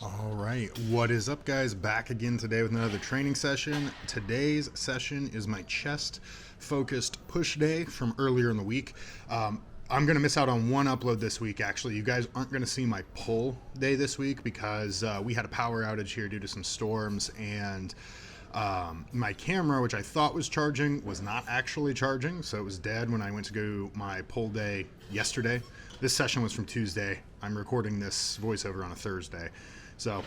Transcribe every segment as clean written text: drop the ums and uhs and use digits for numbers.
All right, what is up, guys? Back again today with another training session. Today's session is my chest focused push day from earlier in the week. I'm going to miss out on one upload this week, actually. You guys aren't going to see my pull day this week because we had a power outage here due to some storms, and my camera, which I thought was charging, was not actually charging, so it was dead when I went to go my pull day yesterday. This session was from Tuesday. I'm recording this voiceover on a Thursday. So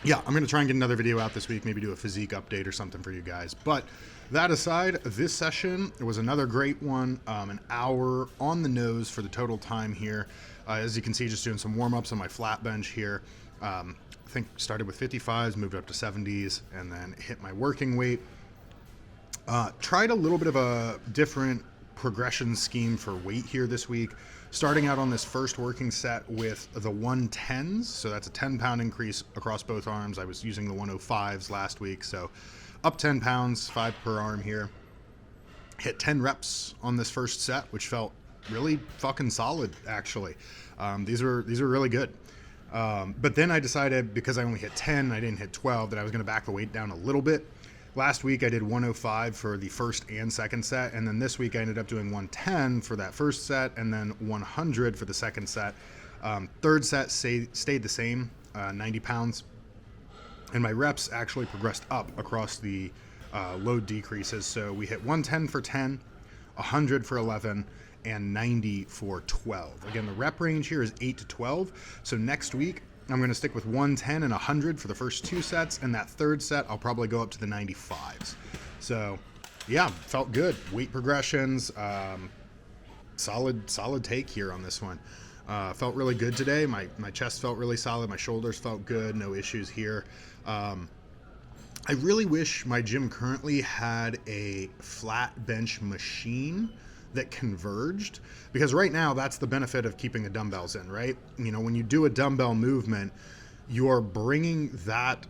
yeah, I'm going to try and get another video out this week, maybe do a physique update or something for you guys. But that aside, this session, it was another great one, an hour on the nose for the total time here. As you can see, just doing some warm-ups on my flat bench here. I think started with 55s, moved up to 70s, and then hit my working weight. Tried a little bit of a different progression scheme for weight here this week, starting out on this first working set with the 110s. So that's a 10-pound increase across both arms. I was using the 105s last week, so up 10 pounds, 5 per arm here. Hit 10 reps on this first set, which felt really fucking solid, actually. These were really good. But then I decided, because I only hit 10, I didn't hit 12, that I was going to back the weight down a little bit. Last week I did 105 for the first and second set, and then this week I ended up doing 110 for that first set, and then 100 for the second set. Third set stayed the same, 90 pounds, and my reps actually progressed up across the load decreases. So we hit 110 for 10, 100 for 11, and 90 for 12. Again, the rep range here is 8 to 12. So next week, I'm going to stick with 110 and 100 for the first two sets, and that third set, I'll probably go up to the 95s. So yeah, felt good. Weight progressions, solid take here on this one. Felt really good today. My chest felt really solid. My shoulders felt good. No issues here. I really wish my gym currently had a flat bench machine that converged, because right now that's the benefit of keeping the dumbbells in, right? You know, when you do a dumbbell movement, you're bringing that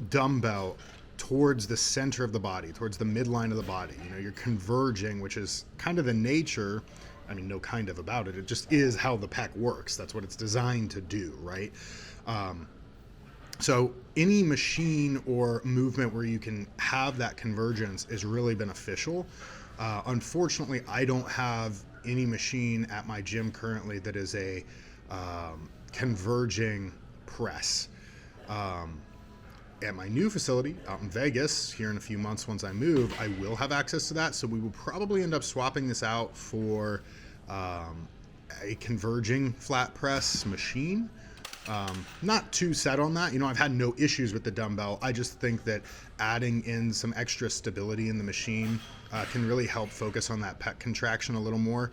dumbbell towards the center of the body, towards the midline of the body. You know, you're converging, which is kind of the nature, I mean, no kind of about it, it just is how the pec works. That's what it's designed to do, right? So any machine or movement where you can have that convergence is really beneficial. Unfortunately, I don't have any machine at my gym currently that is a converging press. At my new facility out in Vegas, here in a few months once I move, I will have access to that. So we will probably end up swapping this out for a converging flat press machine. Not too set on that. You know, I've had no issues with the dumbbell. I just think that adding in some extra stability in the machine can really help focus on that pec contraction a little more,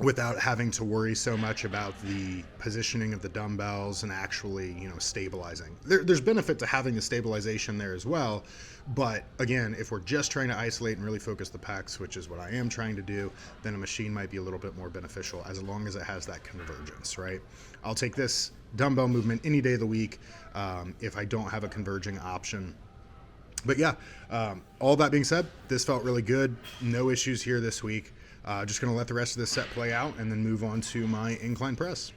without having to worry so much about the positioning of the dumbbells and actually, you know, stabilizing. There's benefit to having the stabilization there as well. But again, if we're just trying to isolate and really focus the pecs, which is what I am trying to do, then a machine might be a little bit more beneficial as long as it has that convergence, right? I'll take this dumbbell movement any day of the week if I don't have a converging option. But yeah, all that being said, this felt really good. No issues here this week. Just going to let the rest of this set play out and then move on to my incline press.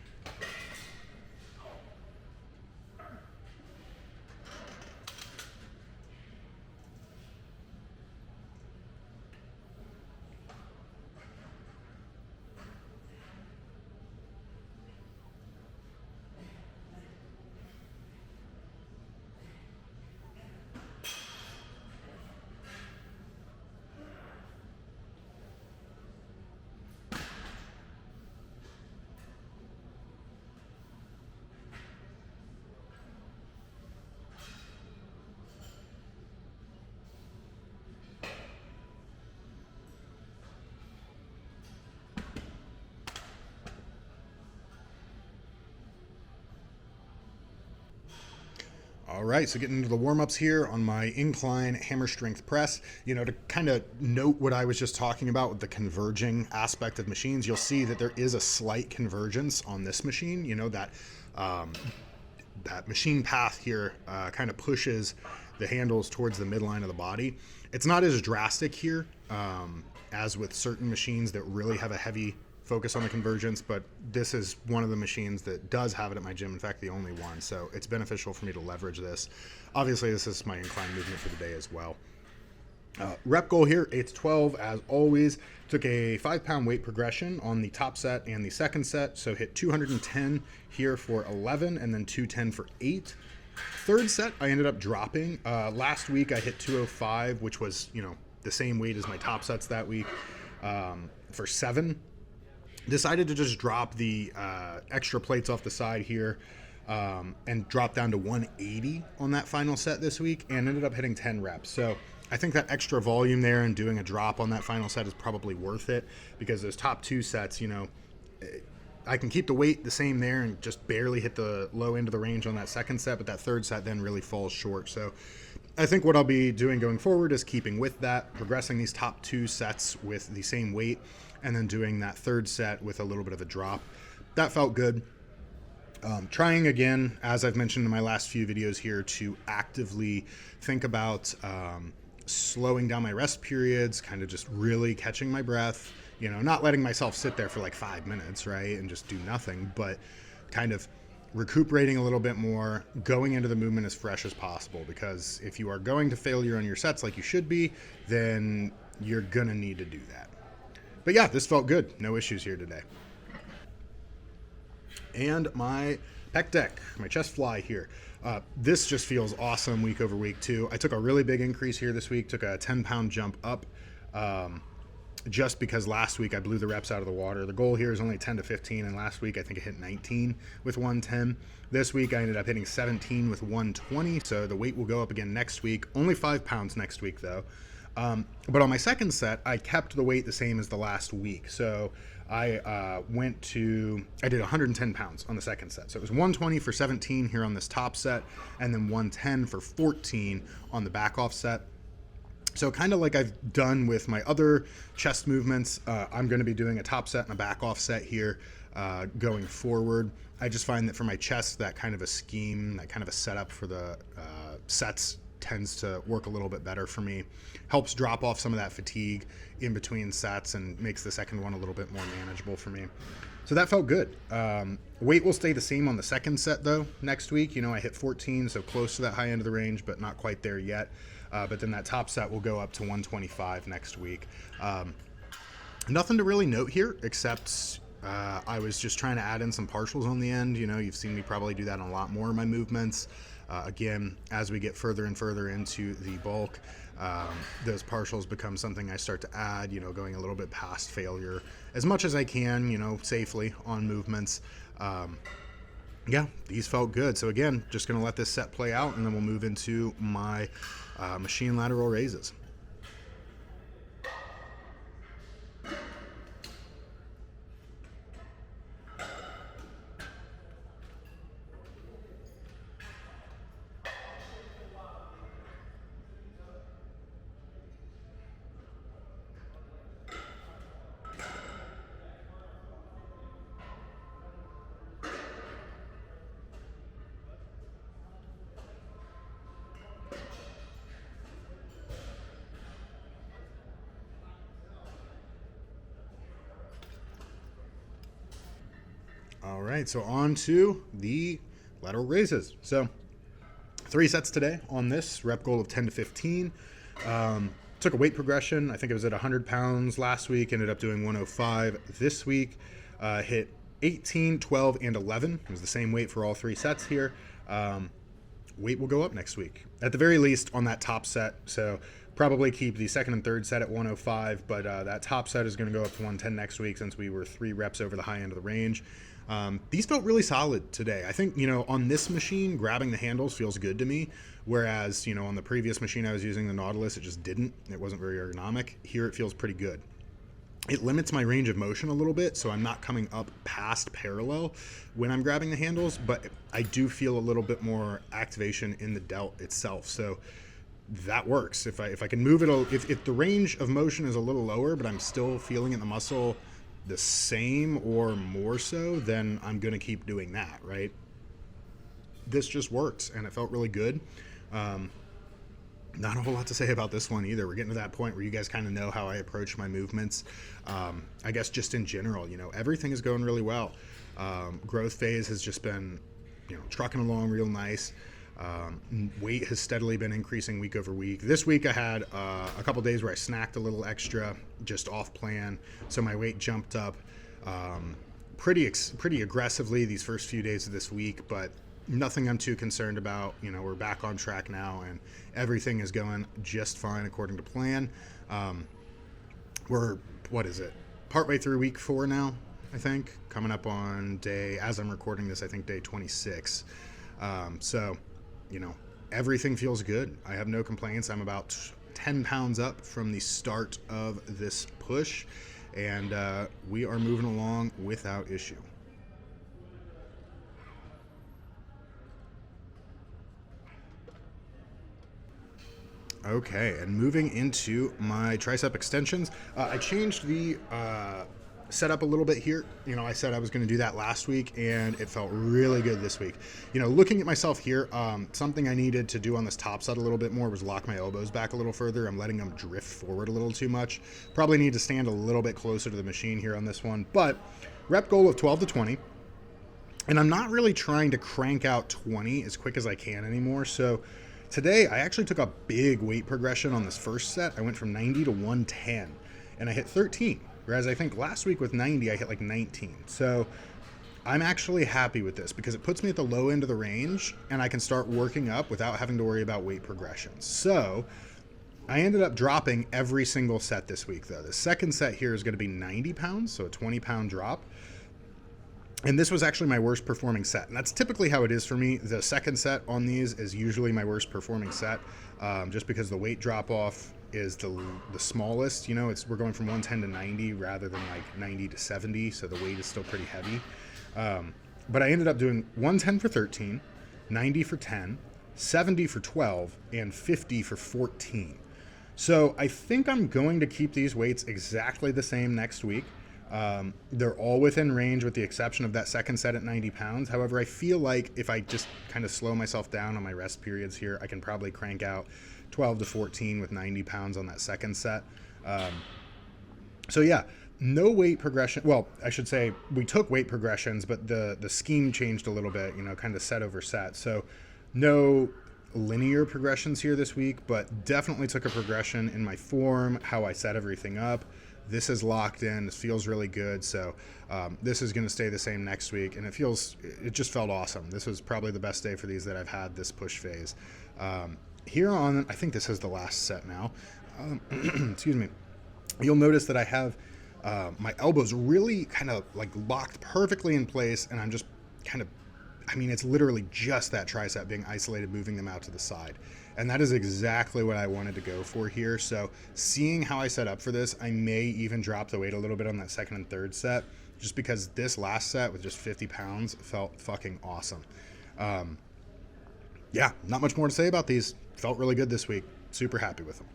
All right, so getting into the warm-ups here on my incline hammer strength press. You know, to kind of note what I was just talking about with the converging aspect of machines, you'll see that there is a slight convergence on this machine. You know, that that machine path here kind of pushes the handles towards the midline of the body. It's not as drastic here as with certain machines that really have a heavy focus on the convergence, but this is one of the machines that does have it at my gym. In fact, the only one. So it's beneficial for me to leverage this. Obviously, this is my incline movement for the day as well. Rep goal here, 8 to 12, as always. Took a 5-pound weight progression on the top set and the second set, so hit 210 here for 11 and then 210 for 8. Third set, I ended up dropping. Last week, I hit 205, which was, the same weight as my top sets that week, for 7. Decided to just drop the extra plates off the side here and drop down to 180 on that final set this week and ended up hitting 10 reps. So I think that extra volume there and doing a drop on that final set is probably worth it, because those top 2 sets, I can keep the weight the same there and just barely hit the low end of the range on that second set, but that third set then really falls short. So I think what I'll be doing going forward is keeping with that, progressing these top 2 sets with the same weight, and then doing that third set with a little bit of a drop. That felt good. Trying again, as I've mentioned in my last few videos here, to actively think about slowing down my rest periods, kind of just really catching my breath, not letting myself sit there for like 5 minutes, right, and just do nothing, but kind of recuperating a little bit more, going into the movement as fresh as possible, because if you are going to failure on your sets like you should be, then you're gonna need to do that. But yeah, this felt good. No issues here today. And my pec deck, my chest fly here. This just feels awesome week over week too. I took a really big increase here this week, took a 10-pound jump up, just because last week I blew the reps out of the water. The goal here is only 10 to 15, and last week I think I hit 19 with 110. This week I ended up hitting 17 with 120, so the weight will go up again next week. Only 5 pounds next week though. But on my second set, I kept the weight the same as the last week. So I did 110 pounds on the second set. So it was 120 for 17 here on this top set, and then 110 for 14 on the back off set. So kind of like I've done with my other chest movements, I'm going to be doing a top set and a back off set here going forward. I just find that for my chest, that kind of a scheme, that kind of a setup for the sets tends to work a little bit better for me. Helps drop off some of that fatigue in between sets and makes the second one a little bit more manageable for me. So that felt good. Weight will stay the same on the second set though next week. I hit 14, so close to that high end of the range, but not quite there yet. But then that top set will go up to 125 next week. Nothing to really note here, except I was just trying to add in some partials on the end. You've seen me probably do that on a lot more of my movements. Again, as we get further and further into the bulk, those partials become something I start to add, going a little bit past failure as much as I can, safely on movements. Yeah, these felt good. So again, just going to let this set play out, and then we'll move into my machine lateral raises. All right, so on to the lateral raises. So 3 sets today on this, rep goal of 10 to 15. Took a weight progression. I think it was at 100 pounds last week, ended up doing 105 this week. Hit 18, 12, and 11. It was the same weight for all 3 sets here. Weight will go up next week, at the very least on that top set. So probably keep the second and third set at 105, but that top set is going to go up to 110 next week, since we were 3 reps over the high end of the range. These felt really solid today. I think, on this machine, grabbing the handles feels good to me, whereas, on the previous machine I was using, the Nautilus, it just didn't. It wasn't very ergonomic. Here it feels pretty good. It limits my range of motion a little bit, so I'm not coming up past parallel when I'm grabbing the handles, but I do feel a little bit more activation in the delt itself. So that works. If I can move it, if the range of motion is a little lower, but I'm still feeling in the muscle the same or more so, then I'm going to keep doing that, right? This just works, and it felt really good. Not a whole lot to say about this one either. We're getting to that point where you guys kind of know how I approach my movements. I guess just in general, everything is going really well. Growth phase has just been, trucking along real nice. Weight has steadily been increasing week over week. This week I had a couple days where I snacked a little extra, just off plan, so my weight jumped up pretty aggressively these first few days of this week, but nothing I'm too concerned about. We're back on track now, and everything is going just fine according to plan. We're, what is it, partway through week 4 now, I think, coming up on day, as I'm recording this, I think day 26. So, everything feels good. I have no complaints. I'm about 10 pounds up from the start of this push, and we are moving along without issue. Okay, and moving into my tricep extensions, I changed the setup a little bit here. I said I was going to do that last week, and it felt really good this week. Looking at myself here, something I needed to do on this top set a little bit more was lock my elbows back a little further. I'm letting them drift forward a little too much. Probably need to stand a little bit closer to the machine here on this one, but rep goal of 12 to 20. And I'm not really trying to crank out 20 as quick as I can anymore, so today, I actually took a big weight progression on this first set. I went from 90 to 110, and I hit 13. Whereas I think last week with 90, I hit like 19. So I'm actually happy with this because it puts me at the low end of the range, and I can start working up without having to worry about weight progressions. So I ended up dropping every single set this week, though. The second set here is going to be 90 pounds, so a 20-pound drop. And this was actually my worst performing set. And that's typically how it is for me. The second set on these is usually my worst performing set, just because the weight drop off is the smallest. We're going from 110 to 90 rather than like 90 to 70. So the weight is still pretty heavy. But I ended up doing 110 for 13, 90 for 10, 70 for 12, and 50 for 14. So I think I'm going to keep these weights exactly the same next week. They're all within range with the exception of that second set at 90 pounds. However, I feel like if I just kind of slow myself down on my rest periods here, I can probably crank out 12 to 14 with 90 pounds on that second set. So yeah, no weight progression. Well, I should say we took weight progressions, but the scheme changed a little bit, kind of set over set. So no linear progressions here this week, but definitely took a progression in my form, how I set everything up. This is locked in. This feels really good. So this is going to stay the same next week. And it just felt awesome. This was probably the best day for these that I've had this push phase. Here on, I think this is the last set now. Excuse me. You'll notice that I have my elbows really kind of like locked perfectly in place. And I'm just kind of, it's literally just that tricep being isolated, moving them out to the side. And that is exactly what I wanted to go for here. So seeing how I set up for this, I may even drop the weight a little bit on that second and third set, just because this last set with just 50 pounds felt fucking awesome. Yeah, not much more to say about these. Felt really good this week. Super happy with them.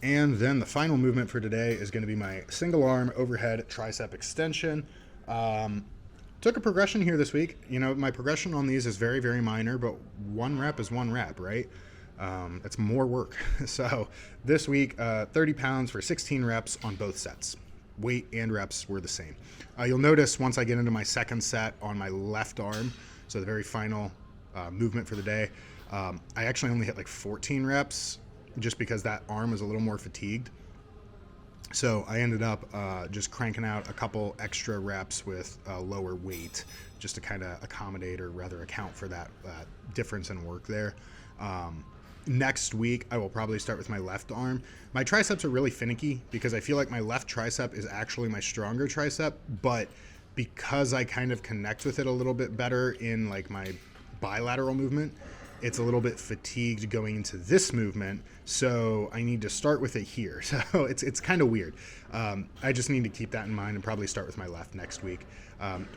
And then the final movement for today is going to be my single arm overhead tricep extension. Took a progression here this week. My progression on these is very, very minor, but one rep is one rep, right? It's more work. So this week, 30 pounds for 16 reps on both sets. Weight and reps were the same. You'll notice once I get into my second set on my left arm, so the very final movement for the day, I actually only hit like 14 reps, just because that arm was a little more fatigued. So I ended up just cranking out a couple extra reps with lower weight, just to kind of accommodate, or rather account for that difference in work there. Next week, I will probably start with my left arm. My triceps are really finicky because I feel like my left tricep is actually my stronger tricep, but because I kind of connect with it a little bit better in like my bilateral movement, it's a little bit fatigued going into this movement, so I need to start with it here. So it's kind of weird. I just need to keep that in mind and probably start with my left next week.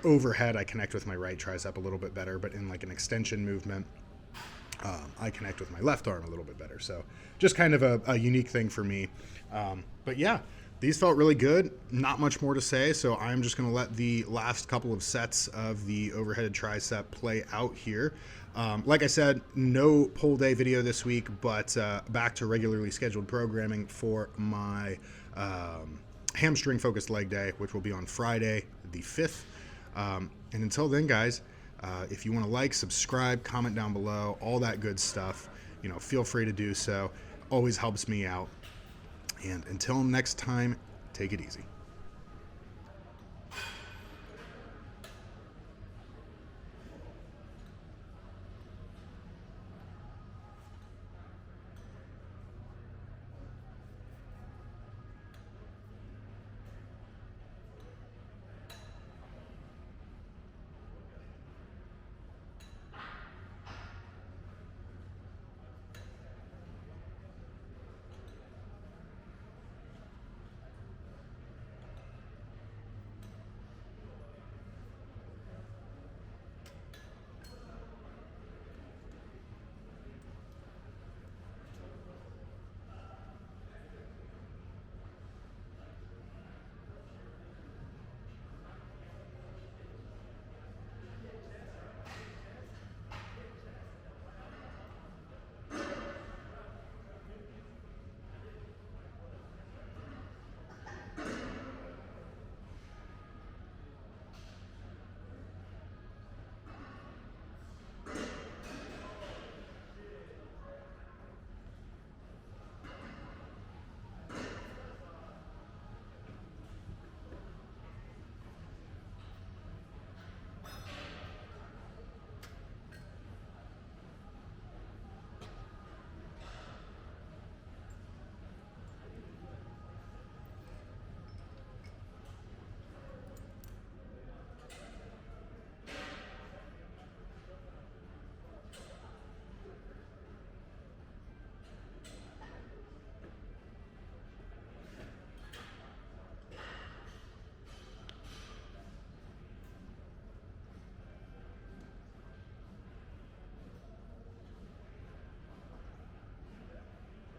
Overhead, I connect with my right tricep a little bit better, but in like an extension movement, I connect with my left arm a little bit better. So just kind of a unique thing for me. But yeah, these felt really good. Not much more to say, so I'm just going to let the last couple of sets of the overhead tricep play out here. Like I said, no pull day video this week, but back to regularly scheduled programming for my hamstring focused leg day, which will be on Friday the 5th. And until then, guys, if you want to like, subscribe, comment down below, all that good stuff, feel free to do so. Always helps me out. And until next time, take it easy.